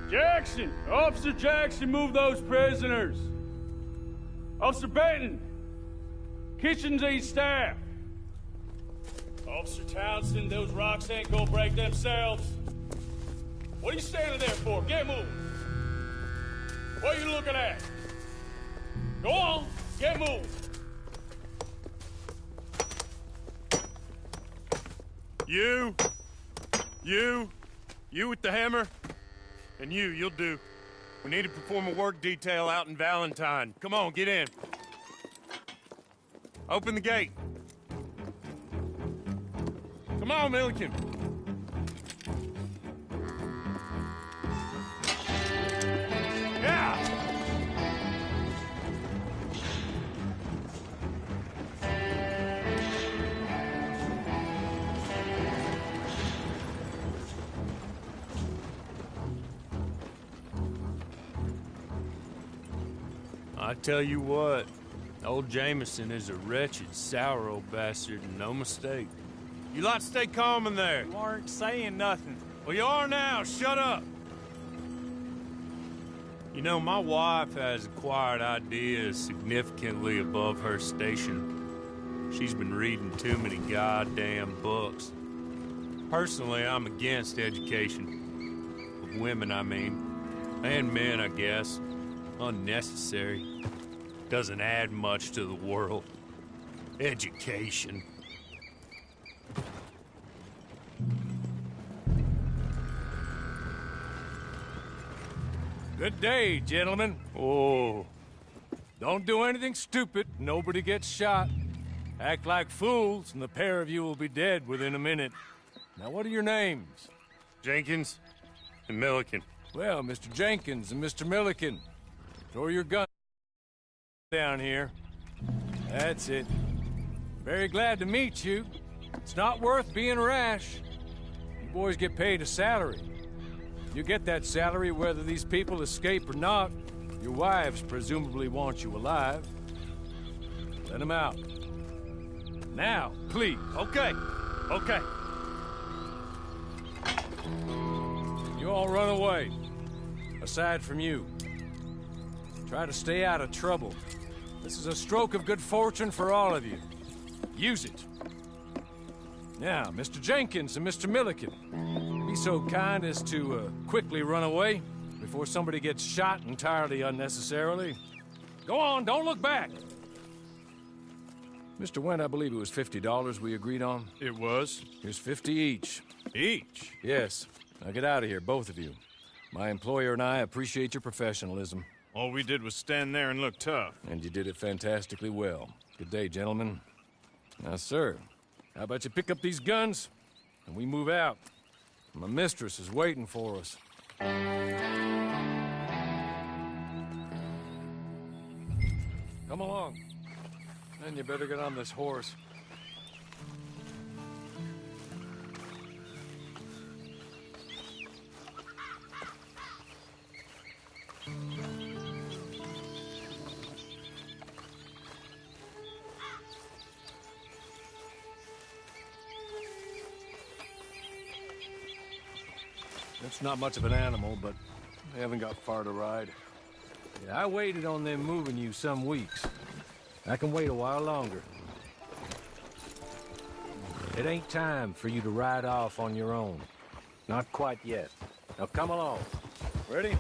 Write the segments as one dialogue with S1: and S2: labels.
S1: Jackson! Officer Jackson, move those prisoners! Officer Benton! Kitchens and staff! Officer Townsend, those rocks ain't gonna break themselves. What are you standing there for? Get moving! What are you looking at? Go on, get moving!
S2: You with the hammer? And you'll do. We need to perform a work detail out in Valentine. Come on, get in. Open the gate. Come on, Milliken. Yeah! I tell you what, old Jameson is a wretched, sour old bastard, and no mistake. You lot stay calm in there.
S3: You aren't saying nothing.
S2: Well, you are now. Shut up. You know, my wife has acquired ideas significantly above her station. She's been reading too many goddamn books. Personally, I'm against education. Of women, I mean. And men, I guess. Unnecessary. Doesn't add much to the world. Education.
S4: Good day, gentlemen.
S2: Oh.
S4: Don't do anything stupid. Nobody gets shot. Act like fools, and the pair of you will be dead within a minute. Now, what are your names?
S2: Jenkins and Milliken.
S4: Well, Mr. Jenkins and Mr. Milliken, throw your gun down here. That's it. Very glad to meet you. It's not worth being rash. You boys get paid a salary. You get that salary whether these people escape or not. Your wives presumably want you alive. Let them out. Now, please.
S2: Okay.
S4: You all run away. Aside from you. Try to stay out of trouble. This is a stroke of good fortune for all of you. Use it. Now, Mr. Jenkins and Mr. Milliken, be so kind as to quickly run away before somebody gets shot entirely unnecessarily. Go on, don't look back. Mr. Wendt, I believe it was $50 we agreed on.
S2: It was.
S4: Here's 50 each.
S2: Each?
S4: Yes. Now get out of here, both of you. My employer and I appreciate your professionalism.
S2: All we did was stand there and look tough.
S4: And you did it fantastically well. Good day, gentlemen. Now, sir, how about you pick up these guns and we move out? My mistress is waiting for us. Come along. Then you better get on this horse. It's not much of an animal, but they haven't got far to ride. Yeah, I waited on them moving you some weeks. I can wait a while longer. It ain't time for you to ride off on your own. Not quite yet. Now come along. Ready?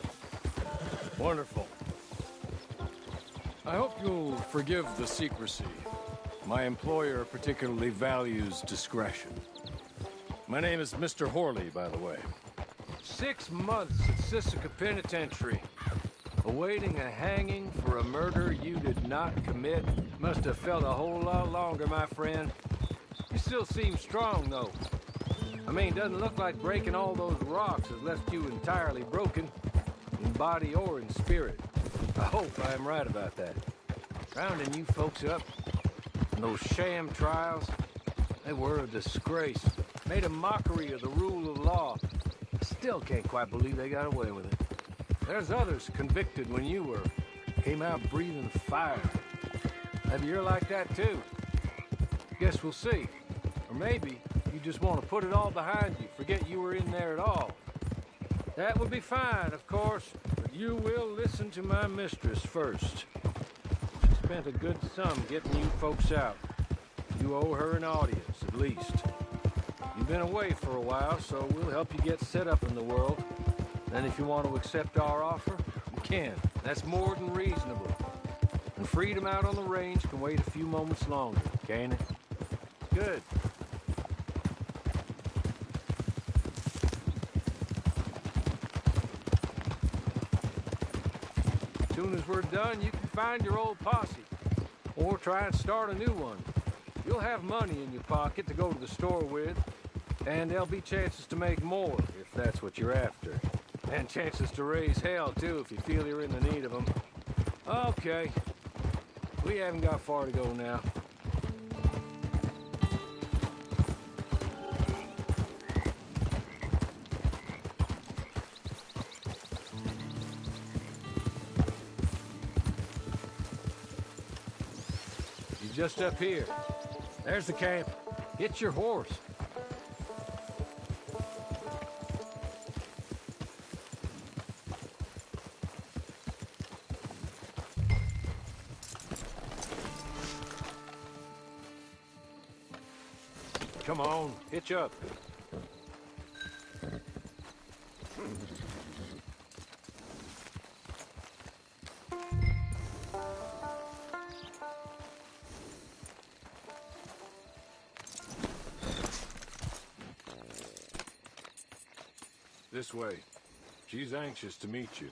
S4: Wonderful. I hope you'll forgive the secrecy. My employer particularly values discretion. My name is Mr. Horley, by the way. 6 months at Sisika Penitentiary, awaiting a hanging for a murder you did not commit. Must have felt a whole lot longer, my friend. You still seem strong, though. I mean, doesn't look like breaking all those rocks has left you entirely broken, in body or in spirit. I hope I am right about that. Rounding you folks up, and those sham trials, they were a disgrace. Made a mockery of the rule of law. Still can't quite believe they got away with it. There's others convicted when you were. Came out breathing fire. Maybe you're like that too. Guess we'll see. Or maybe you just want to put it all behind you, forget you were in there at all. That would be fine, of course, but you will listen to my mistress first. She spent a good sum getting you folks out. You owe her an audience, at least. You've been away for a while, so we'll help you get set up in the world. Then if you want to accept our offer, you can. That's more than reasonable. And freedom out on the range can wait a few moments longer, can't it? Good. As soon as we're done, you can find your old posse. Or try and start a new one. You'll have money in your pocket to go to the store with. And there'll be chances to make more, if that's what you're after. And chances to raise hell, too, if you feel you're in the need of them. Okay. We haven't got far to go now. You're just up here. There's the camp. Get your horse. Come on, hitch up. This way. She's anxious to meet you.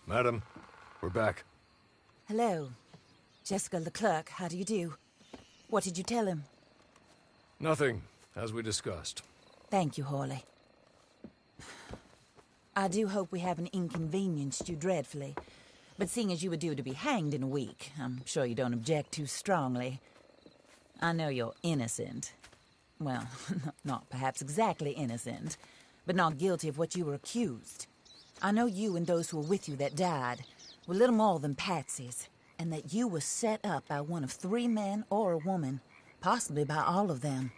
S4: Madam, we're back.
S3: Hello. Jessica Leclerc, how do you do? What did you tell him?
S4: Nothing, as we discussed.
S3: Thank you, Hawley. I do hope we haven't inconvenienced you dreadfully. But seeing as you were due to be hanged in a week, I'm sure you don't object too strongly. I know you're innocent. Well, not perhaps exactly innocent, but not guilty of what you were accused. I know you and those who were with you that died were little more than patsies, and that you were set up by one of 3 men or a woman, possibly by all of them.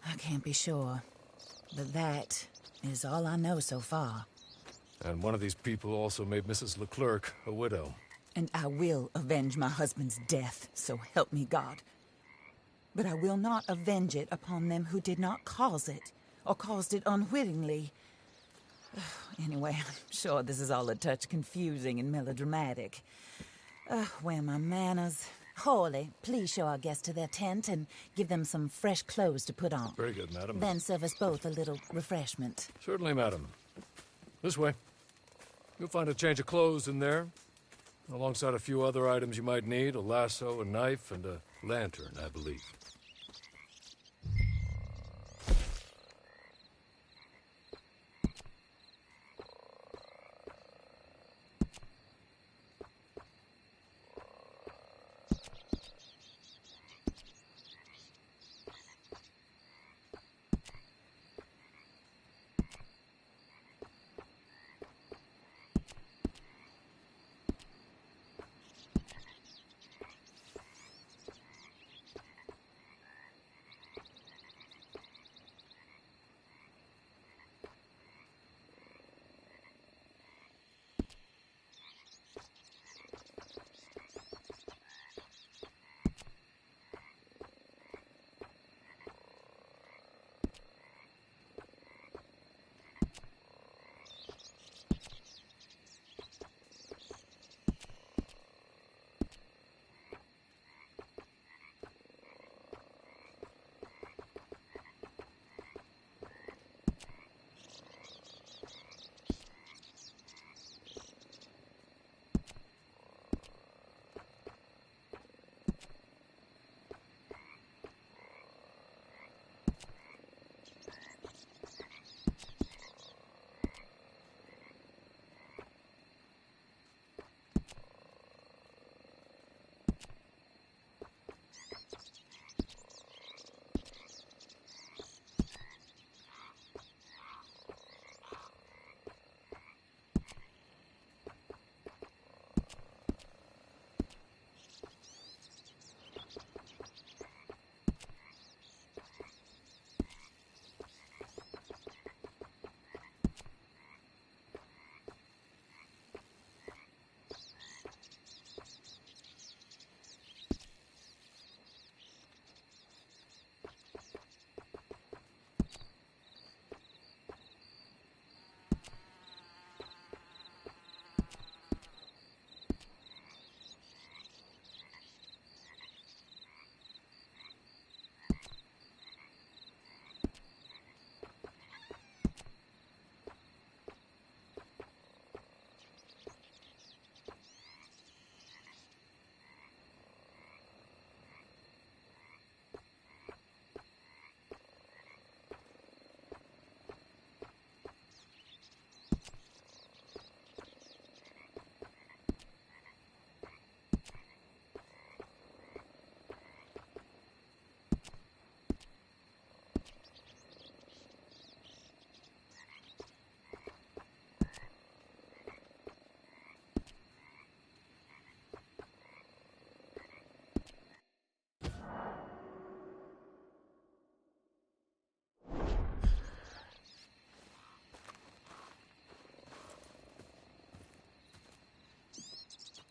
S3: I can't be sure, but that is all I know so far.
S4: And one of these people also made Mrs. Leclerc a widow.
S3: And I will avenge my husband's death, so help me God. But I will not avenge it upon them who did not cause it, or caused it unwittingly. Anyway, I'm sure this is all a touch confusing and melodramatic. Where are my manners? Hawley, please show our guests to their tent and give them some fresh clothes to put on.
S4: Very good, madam.
S3: Then serve us both a little refreshment.
S4: Certainly, madam. This way. You'll find a change of clothes in there, alongside a few other items you might need, a lasso, a knife, and a lantern, I believe.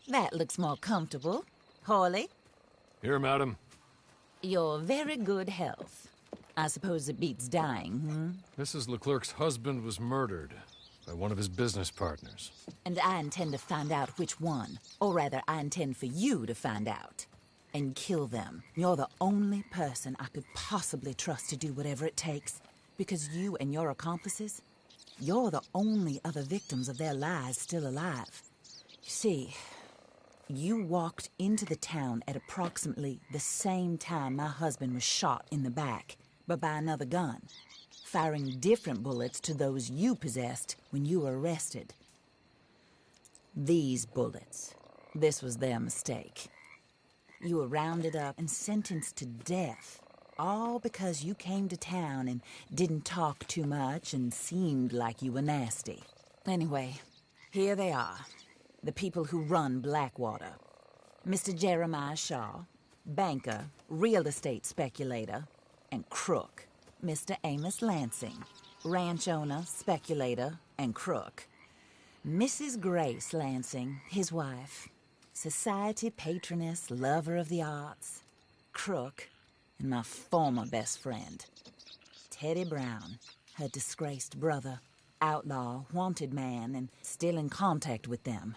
S3: That looks more comfortable. Hawley,
S4: Here, madam.
S3: your very good health. I suppose it beats dying,
S4: Mrs. Leclerc's husband was murdered by one of his business partners.
S3: And I intend to find out which one. Or rather, I intend for you to find out. And kill them. You're the only person I could possibly trust to do whatever it takes. Because you and your accomplices, you're the only other victims of their lies still alive. You see, you walked into the town at approximately the same time my husband was shot in the back, but by another gun, firing different bullets to those you possessed when you were arrested. These bullets, this was their mistake. You were rounded up and sentenced to death, all because you came to town and didn't talk too much and seemed like you were nasty. Anyway, here they are, the people who run Blackwater. Mr. Jeremiah Shaw, banker, real estate speculator, and crook. Mr. Amos Lansing, ranch owner, speculator, and crook. Mrs. Grace Lansing, his wife, society patroness, lover of the arts, crook, and my former best friend. Teddy Brown, her disgraced brother, outlaw, wanted man, and still in contact with them.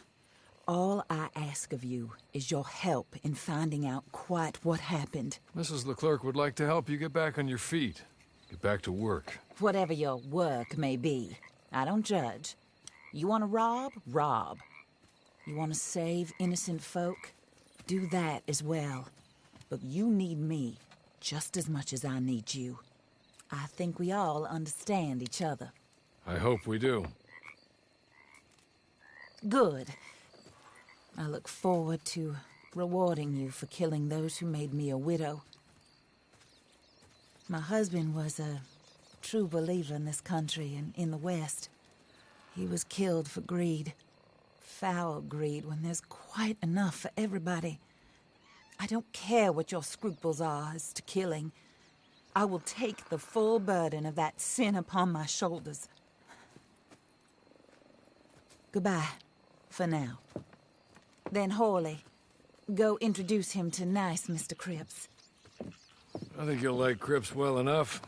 S3: All I ask of you is your help in finding out quite what happened.
S4: Mrs. Leclerc would like to help you get back on your feet. Get back to work.
S3: Whatever your work may be, I don't judge. You want to rob? Rob. You want to save innocent folk? Do that as well. But you need me just as much as I need you. I think we all understand each other.
S4: I hope we do.
S3: Good. I look forward to rewarding you for killing those who made me a widow. My husband was a true believer in this country and in the West. He was killed for greed. Foul greed when there's quite enough for everybody. I don't care what your scruples are as to killing. I will take the full burden of that sin upon my shoulders. Goodbye, for now. Then Hawley, go introduce him to nice Mr. Cripps.
S4: I think you'll like Cripps well enough.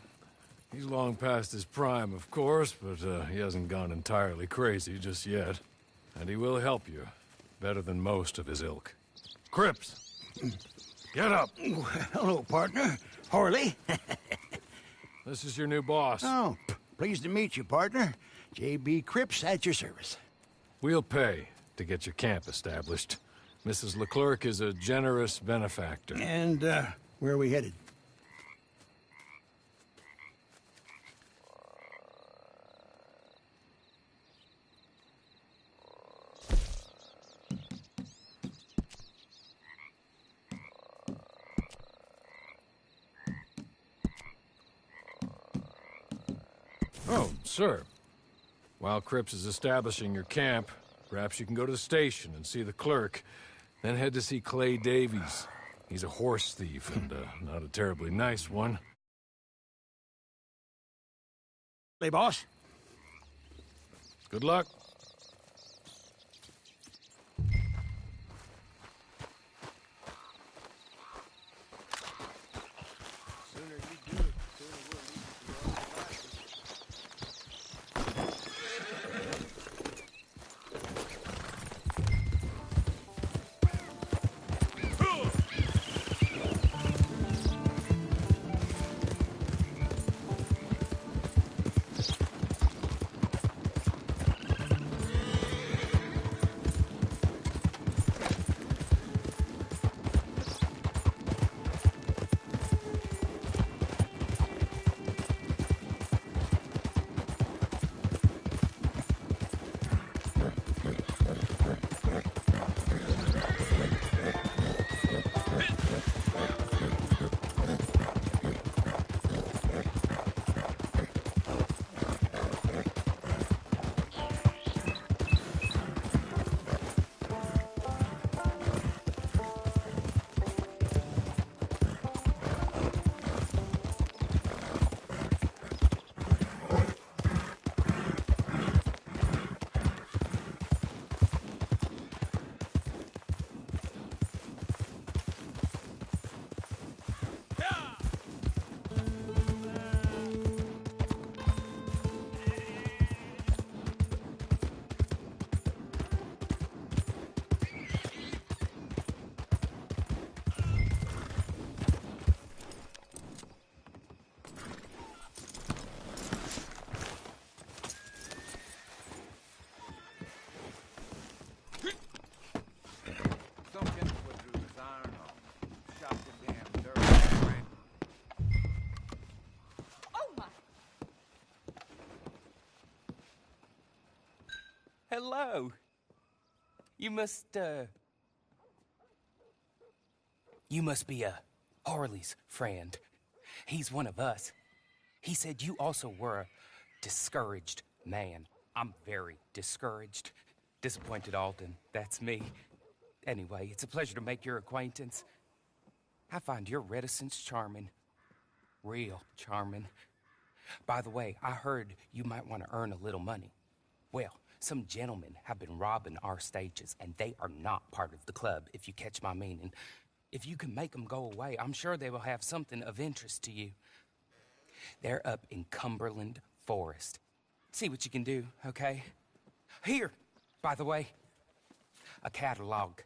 S4: He's long past his prime, of course, but he hasn't gone entirely crazy just yet. And he will help you, better than most of his ilk. Cripps! Get up!
S5: Hello, partner. Hawley.
S4: This is your new boss.
S5: Oh, pleased to meet you, partner. J.B. Cripps at your service.
S4: We'll pay to get your camp established. Mrs. Leclerc is a generous benefactor.
S5: And, where are we headed?
S4: Oh, sir. While Cripps is establishing your camp, perhaps you can go to the station and see the clerk, then head to see Clay Davies. He's a horse thief, and not a terribly nice one.
S5: Hey, boss.
S4: Good luck.
S6: Hello. You must be Harley's friend. He's one of us. He said you also were a discouraged man. I'm very discouraged. Disappointed Alden, that's me. Anyway, it's a pleasure to make your acquaintance. I find your reticence charming. Real charming. By the way, I heard you might want to earn a little money. Well, some gentlemen have been robbing our stages, and they are not part of the club, if you catch my meaning. If you can make them go away, I'm sure they will have something of interest to you. They're up in Cumberland Forest. See what you can do, okay? Here, by the way, a catalog.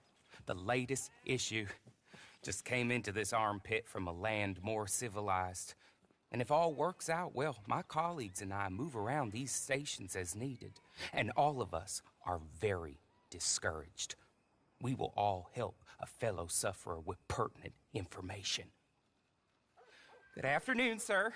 S6: The latest issue. Just came into this armpit from a land more civilized. And if all works out, well, my colleagues and I move around these stations as needed. And all of us are very discouraged. We will all help a fellow sufferer with pertinent information. Good afternoon, sir.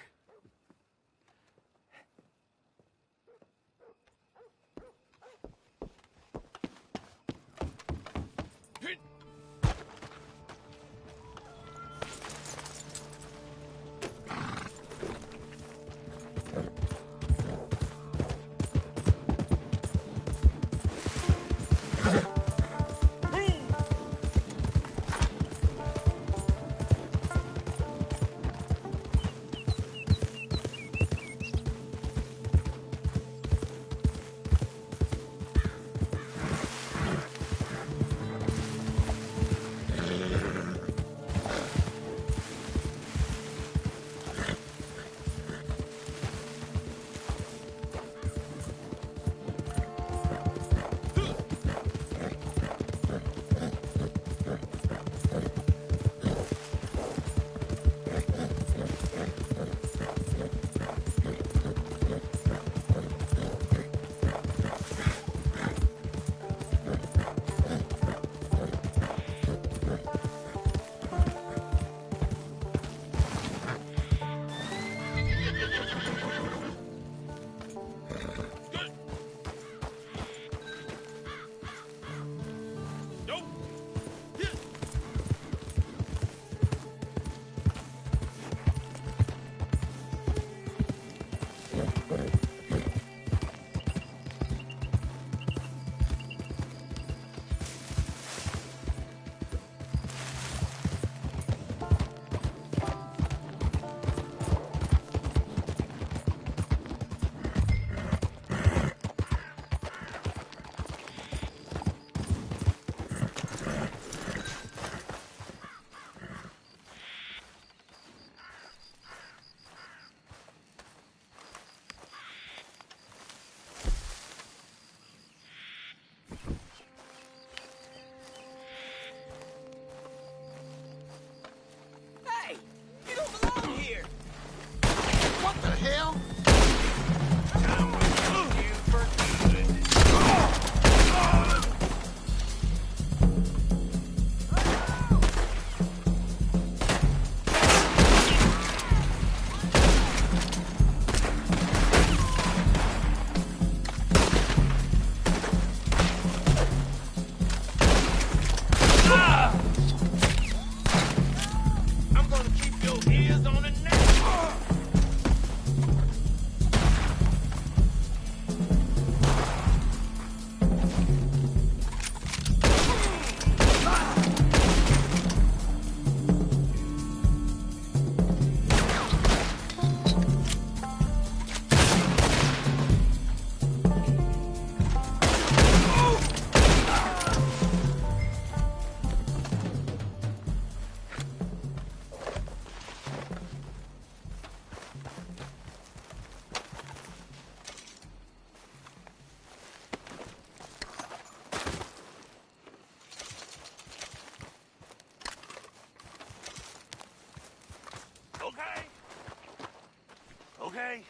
S7: Okay.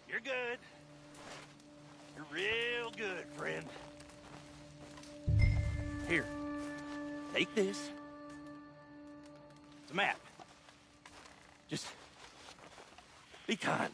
S7: You're good. You're real good, friend. Here. Take this. It's a map. Just be kind.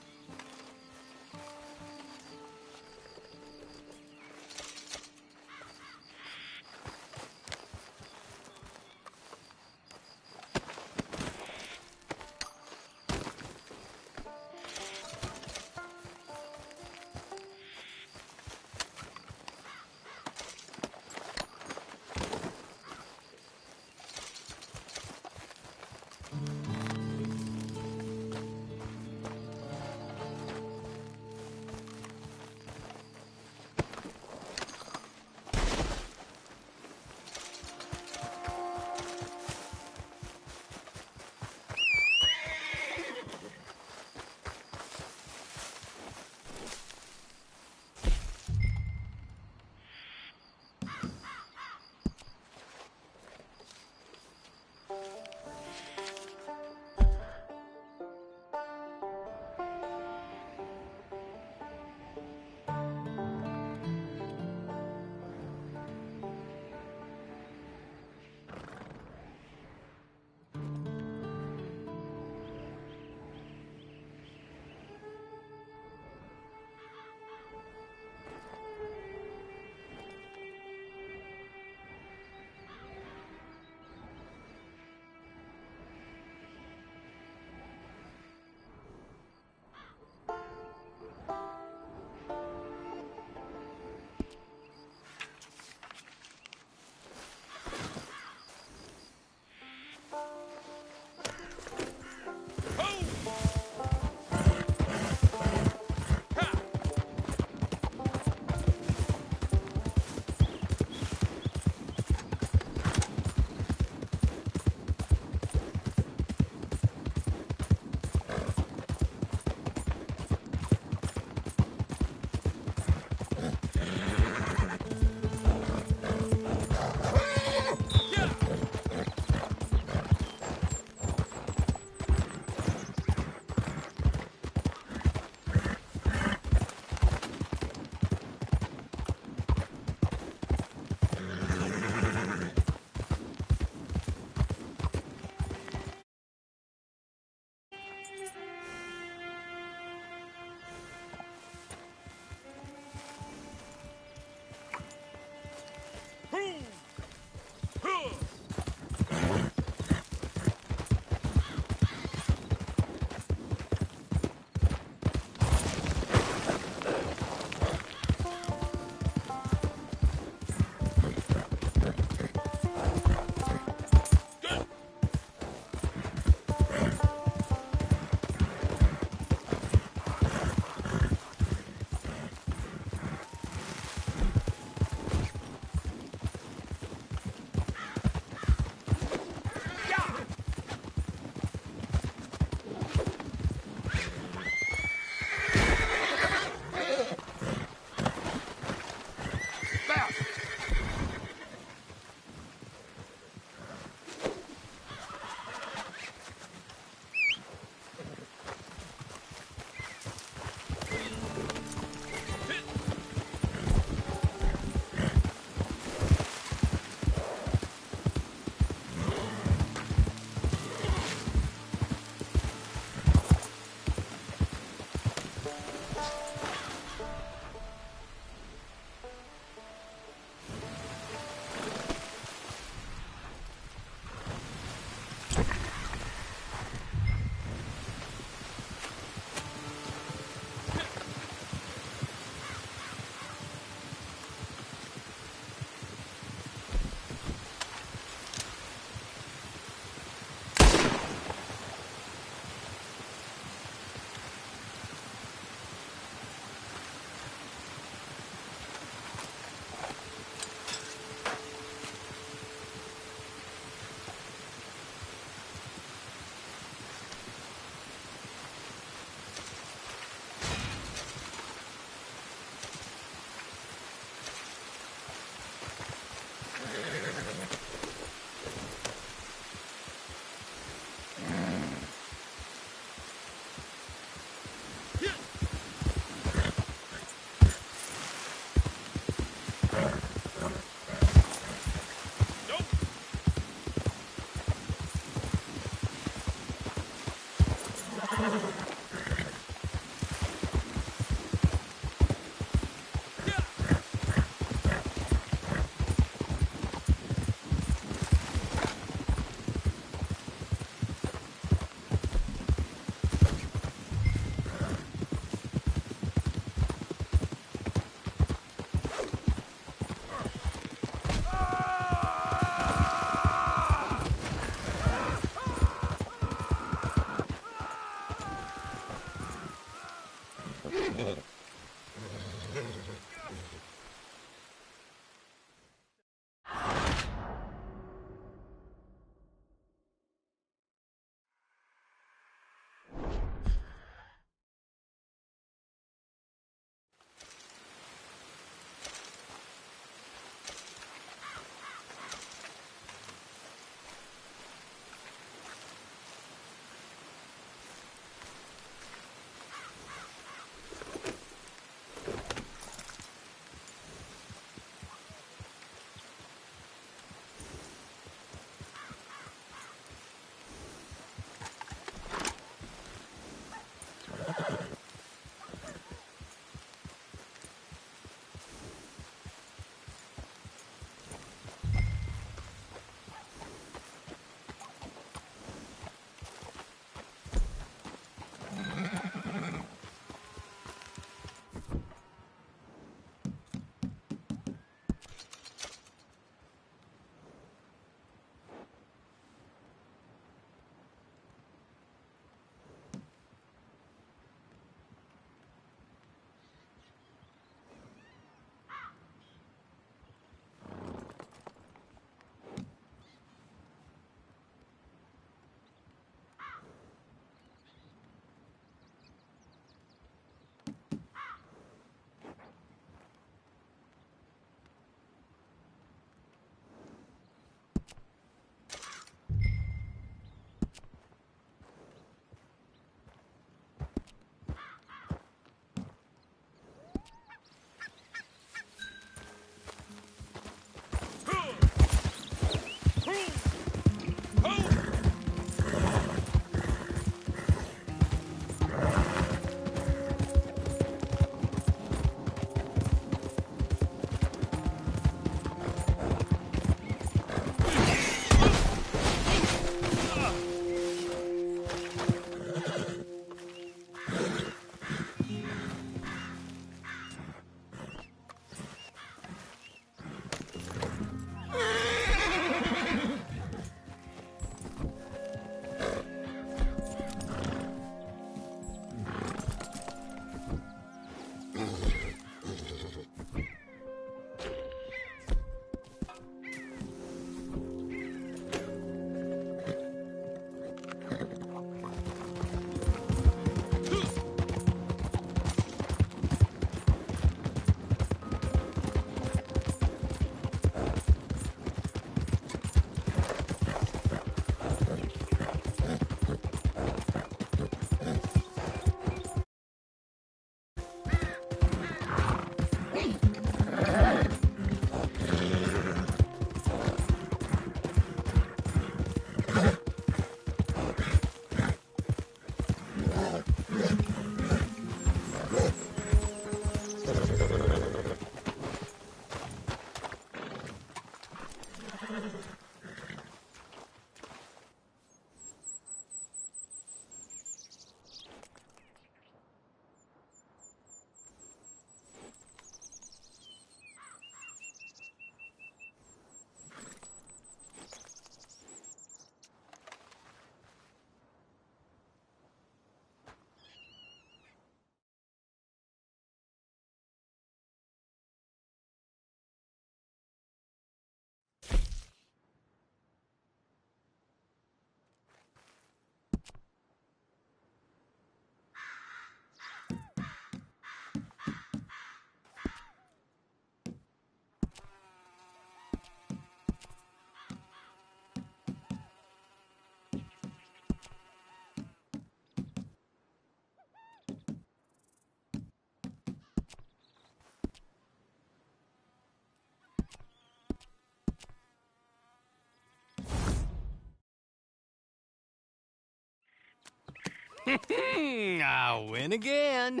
S8: I win again.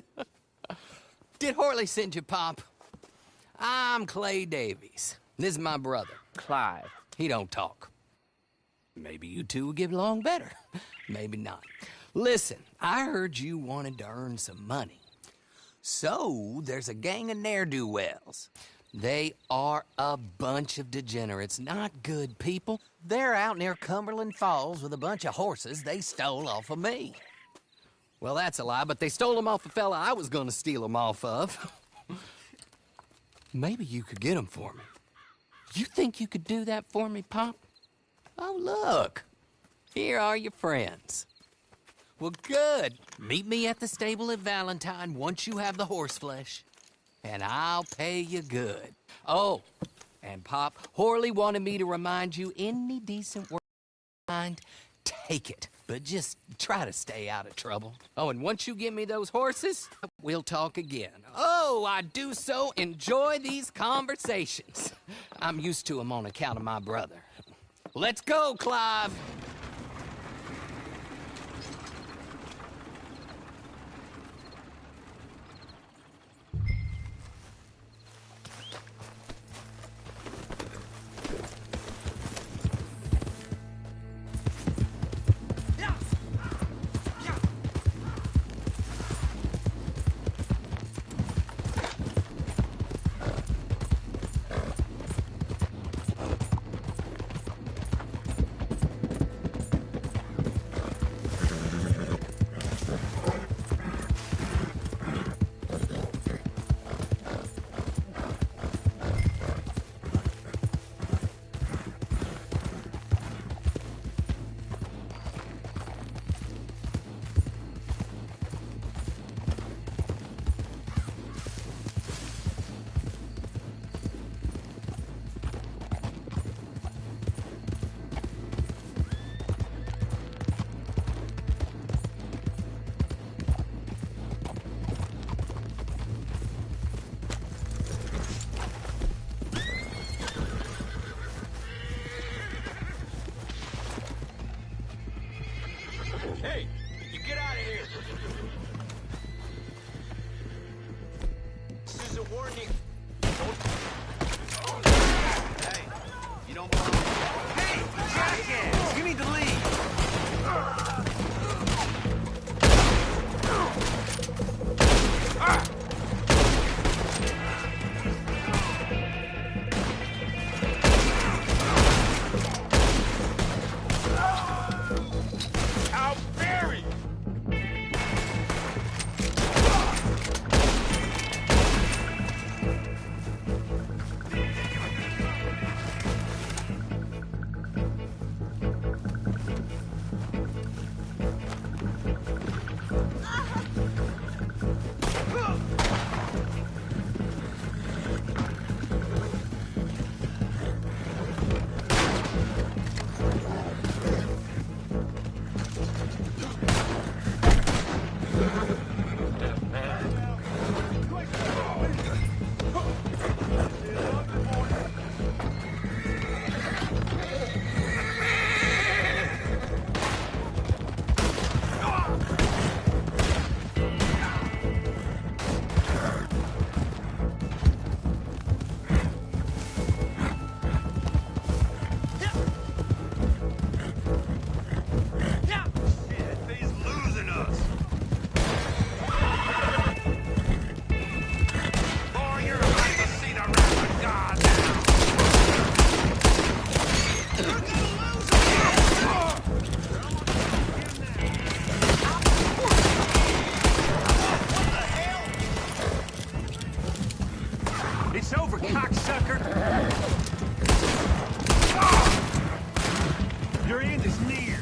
S8: Did Horley send you, Pop? I'm Clay Davies. This is my brother, Clive. He don't talk. Maybe you two will get along better. Maybe not. Listen, I heard you wanted to earn some money. So, there's a gang of ne'er-do-wells. They are a bunch of degenerates, not good people. They're out near Cumberland Falls with a bunch of horses they stole off of me. Well, that's a lie, but they stole them off the fella I was gonna steal them off of. Maybe you could get them for me. You think you could do that for me, Pop? Oh, look. Here are your friends. Well, good. Meet me at the stable at Valentine once you have the horse flesh. And I'll pay you good. Oh, and Pop, Horley wanted me to remind you, any decent work mind, take it. But just try to stay out of trouble. Oh, and once you give me those horses, we'll talk again. Oh, I do so enjoy these conversations. I'm used to them on account of my brother. Let's go, Clive.
S7: Hey, you get out of here! This is a warning. Hey, you don't belong. Hey, jackass! You need to leave! It's over, cocksucker! Your end is near!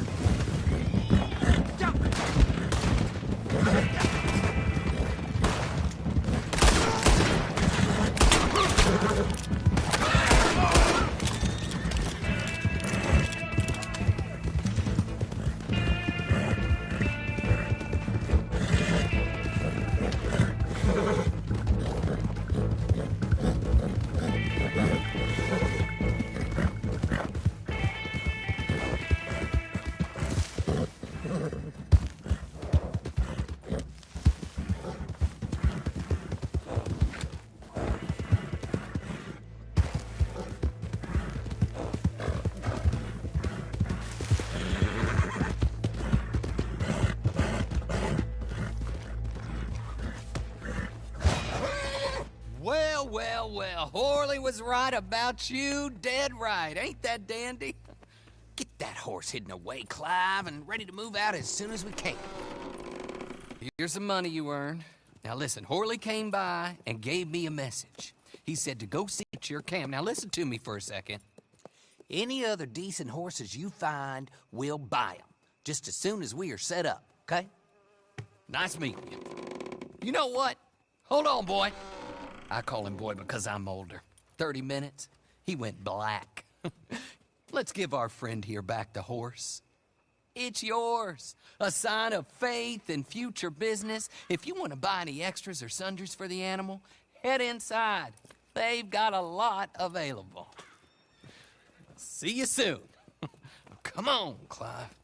S8: Well, Horley was right about you, dead right. Ain't that dandy? Get that horse hidden away, Clive, and ready to move out as soon as we can. Here's the money you earned. Now listen, Horley came by and gave me a message. He said to go see at your camp. Now listen to me for a second. Any other decent horses you find, we'll buy them. Just as soon as we are set up, okay? Nice meeting you. You know what? Hold on, boy. I call him boy because I'm older. 30 minutes, he went black. Let's give our friend here back the horse. It's yours. A sign of faith and future business. If you want to buy any extras or sundries for the animal, head inside. They've got a lot available. See you soon. Come on, Clive.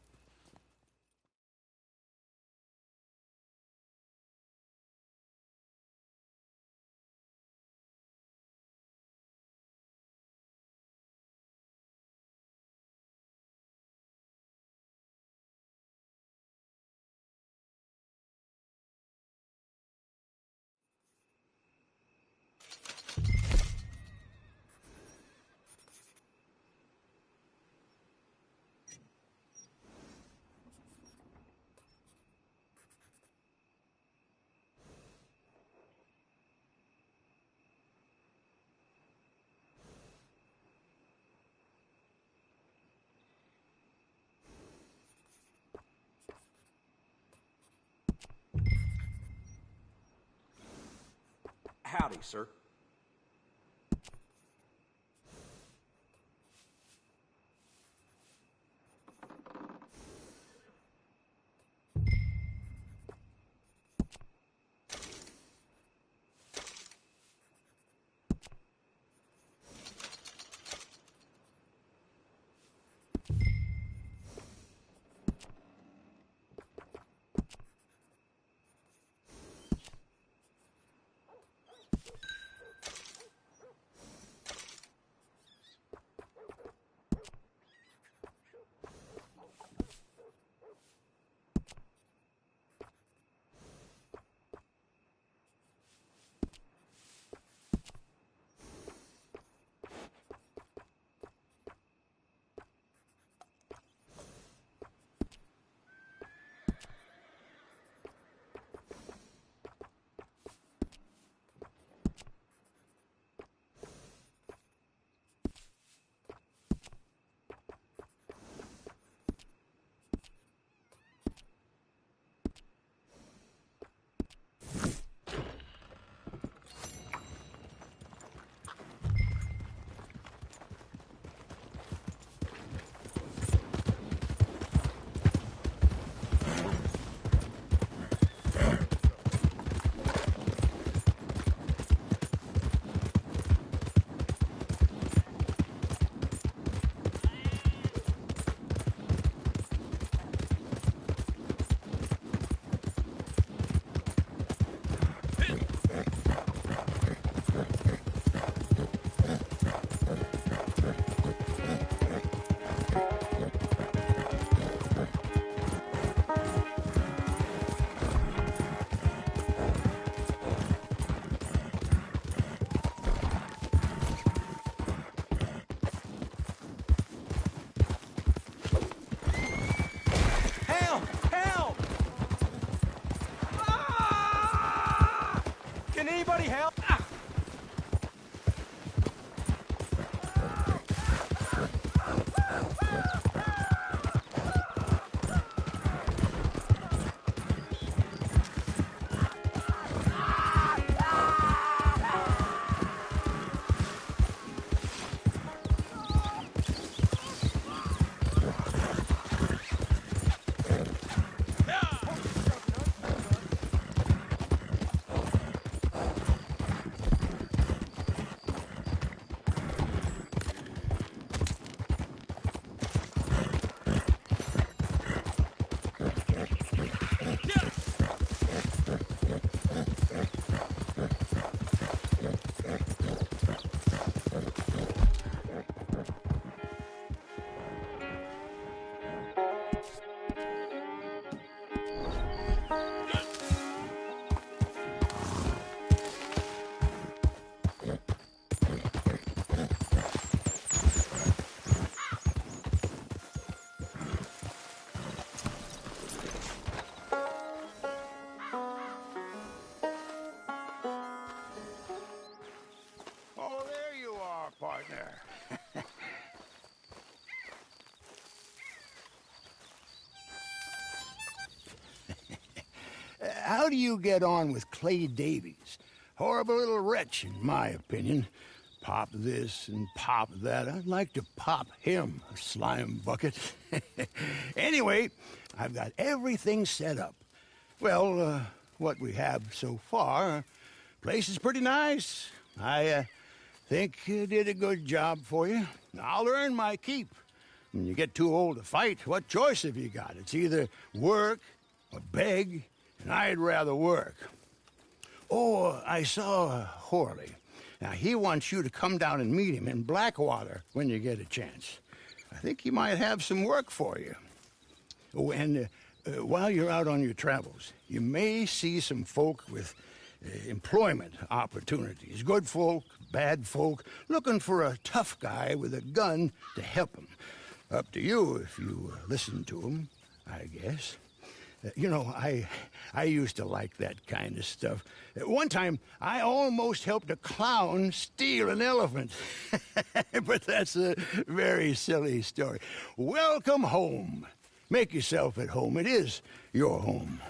S9: Howdy, sir.
S5: how do you get on with Clay Davies? Horrible little wretch, in my opinion. Pop this and pop that. I'd like to pop him, a slime bucket. Anyway, I've got everything set up. Well, what we have so far, place is pretty nice. I think you did a good job for you. I'll earn my keep. When you get too old to fight, what choice have you got? It's either work or beg, and I'd rather work. Oh, I saw Horley. Now, he wants you to come down and meet him in Blackwater when you get a chance. I think he might have some work for you. Oh, and while you're out on your travels, you may see some folk with employment opportunities. Good folk, bad folk, looking for a tough guy with a gun to help them. Up to you if you listen to them, I guess. You know, I used to like that kind of stuff. One time, I almost helped a clown steal an elephant. But that's a very silly story. Welcome home. Make yourself at home. It is your home.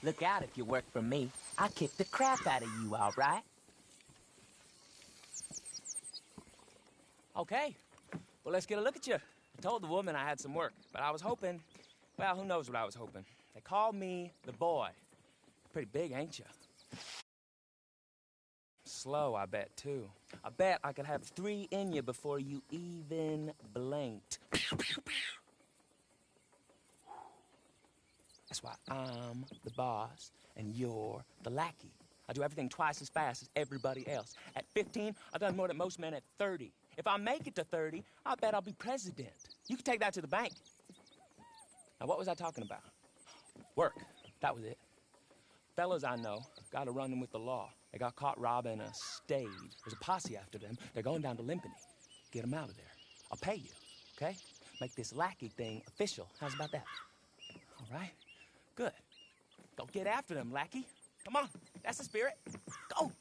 S6: Look out if you work for me. I kick the crap out of you, all right? Okay. Well, let's get a look at you. I told the woman I had some work, but I was hoping... Well, who knows what I was hoping. They called me the boy. Pretty big, ain't you? Slow, I bet, too. I bet I could have 3 in you before you even blinked. That's why I'm the boss and you're the lackey. I do everything twice as fast as everybody else. At 15, I've done more than most men at 30. If I make it to 30, I bet I'll be president. You can take that to the bank. Now, what was I talking about? Work. That was it. Fellas I know got to run them with the law. They got caught robbing a stage. There's a posse after them. They're going down to Limpany. Get them out of there. I'll pay you, okay? Make this lackey thing official. How's about that? All right? Good. Go get after them, lackey. Come on. That's the spirit. Go.